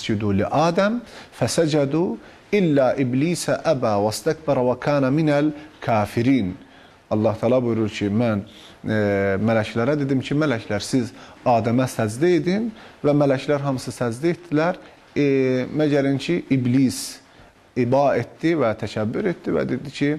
iscudu li Adəm fəsəcədu illə iblisə əbə və stəkbərə və kənə minəl kafirin. Allah Teala buyurur ki, mən mələklərə dedim ki, mələklər siz Adəmə səcdə edin və mələklər hamısı səcdə etdilər. Məgərin ki, iblis iba etdi və təkəbbür etdi və dedi ki,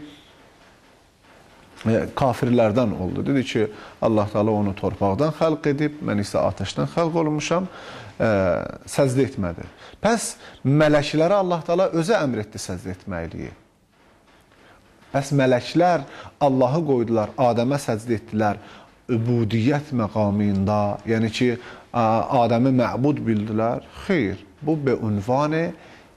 kafirlərdən oldu. Dedi ki, Allah Teala onu torpaqdan xəlq edib, mən isə atəşdən xəlq olmuşam, səcdə etmədi. Pəs mələklərə Allah Teala özə əmr etdi səcdə etməkliyi. Pəs mələklər Allahı qoydular, Adəmə səcdə etdilər, übudiyyət məqamında, yəni ki, Adəmi məbud bildilər. Xeyr, bu ünvanı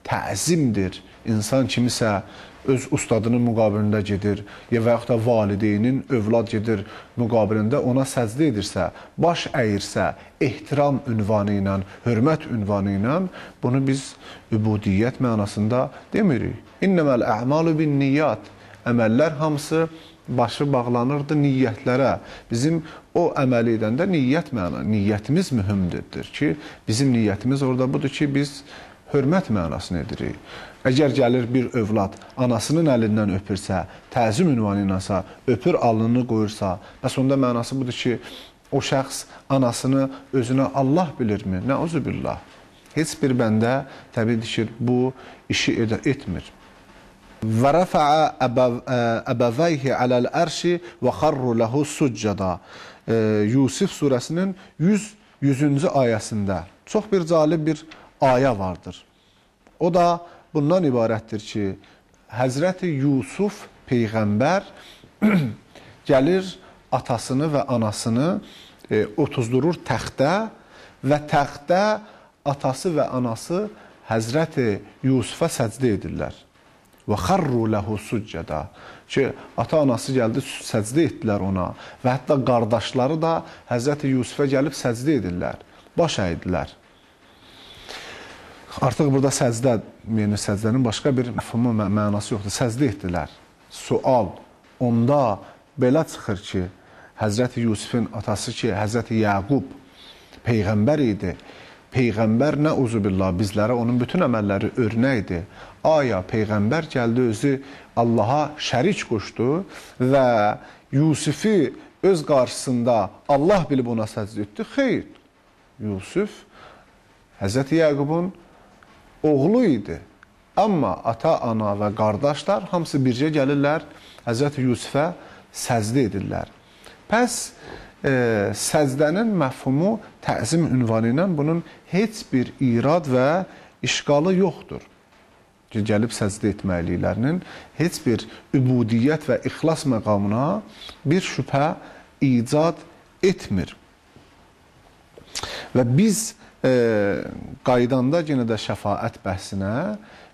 təzimdir. İnsan kimisə öz ustadının müqabilində gedir, ya və yaxud da valideynin övlad gedir müqabilində ona səcdə edirsə, baş əyirsə, ehtiram ünvanı ilə, hörmət ünvanı ilə, bunu biz übudiyyət mənasında demirik. İnnəməl ə'malu bin niyyat. Əməllər hamısı başı bağlanırdı niyyətlərə. Bizim o əməli edəndə niyyətimiz mühümdür ki, bizim niyyətimiz orada budur ki, biz hörmət mənasını edirik. Əgər gəlir bir övlad anasının əlindən öpürsə, təzim ünvanı ilənsə, öpür alnını qoyursa, bəs onda mənası budur ki, o şəxs anasını özünə Allah bilirmi? Nəuzubillah. Heç bir bəndə təbii ki, bu işi etmir. Və rəfəə əbəvəyhi aləl-ərşi və xarru ləhu succada. Yusuf surəsinin 100-cü ayəsində çox bir cəlib bir ayə vardır. O da bundan ibarətdir ki, Həzrəti Yusuf Peyğəmbər gəlir atasını və anasını otuzdurur təxtə və təxtə atası və anası Həzrəti Yusufa səcdə edirlər. Və xarru ləhu succada. Ki, ata-anası gəldi, səcdə etdilər ona və hətta qardaşları da Həzrəti Yusufa gəlib səcdə edirlər, baş əydilər. Artıq burada səcdə, yəni səcdənin başqa bir məfhumu, mənası yoxdur. Səcdə etdilər. Sual, onda belə çıxır ki, Həzrəti Yusufun atası ki, Həzrəti Yaqub Peyğəmbər idi. Peyğəmbər nəuzubillah bizlərə onun bütün əməlləri örnəkdir. Aya Peyğəmbər gəldi özü Allaha şərik qoşdu və Yusufi öz qarşısında Allah bilib ona səcdə etdi. Xeyr, Yusuf Həzrəti Yaqubun oğlu idi. Amma ata, ana və qardaşlar hamısı bircə gəlirlər, Həzrəti Yusufa səcdə edirlər. Pəs səcdənin məfhumu təzim ünvanı ilə bunun heç bir irad və işqalı yoxdur. Gəlib səcdə etməkliklərinin heç bir übudiyyət və ixlas məqamına bir şübhə icad etmir. Və biz qaydanda yenə də şəfaət bəhsinə,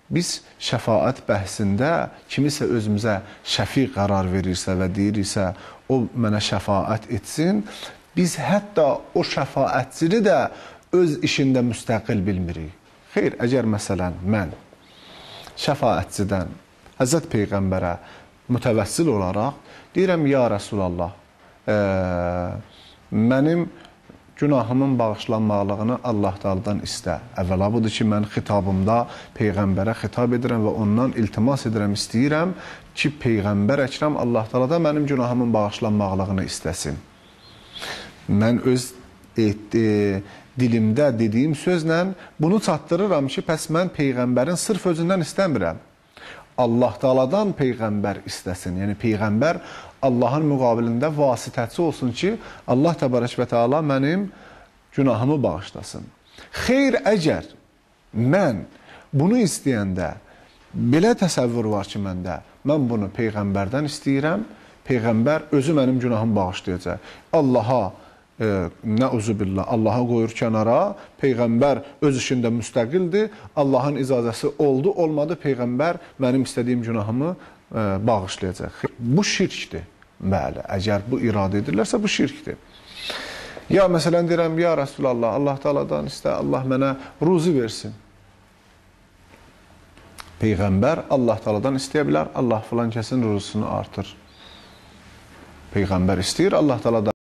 biz şəfaət bəhsində kimisə özümüzə şəfi qərar verirsə və deyirsə, o mənə şəfaət etsin, biz hətta o şəfaətçini də öz işində müstəqil bilmirik. Xeyr, əgər məsələn mən şəfaətçidən Həzrət Peyğəmbərə mütəvəssil olaraq deyirəm, ya Rəsulallah, mənim günahımın bağışlanmaqlığını Allah Teala'dan istə. Əvvəla budur ki, mən xitabımda Peyğəmbərə xitab edirəm və ondan iltimas edirəm, istəyirəm ki, Peyğəmbər Əkrəm Allah Teala'da mənim günahımın bağışlanmaqlığını istəsin. Mən öz dilimdə dediyim sözlə bunu çatdırıram ki, pəs mən Peyğəmbərin sırf özündən istəmirəm. Allah Teala'dan Peyğəmbər istəsin. Yəni, Peyğəmbər Allahın müqabilində vasitəçi olsun ki, Allah Təbarək və Teala mənim günahımı bağışlasın. Xeyr, əgər mən bunu istəyəndə belə təsəvvür var ki, məndə, mən bunu Peyğəmbərdən istəyirəm, Peyğəmbər özü mənim günahımı bağışlayacaq. Allaha, nəuzubillah, Allaha qoyur kənara, Peyğəmbər öz işində müstəqildir, Allahın icazəsi oldu, olmadı, Peyğəmbər mənim istədiyim günahımı bağışlayacaq. Bu şirkdir. Bəli, əgər bu iradə edirlərsə, bu şirkdir. Ya, məsələn, deyirəm, ya Rəsulallah, Allah Teala'dan istə, Allah mənə ruzi versin. Peyğəmbər Allah Teala'dan istəyə bilər, Allah filan kəsin ruzisini artır. Peyğəmbər istəyir, Allah Teala'dan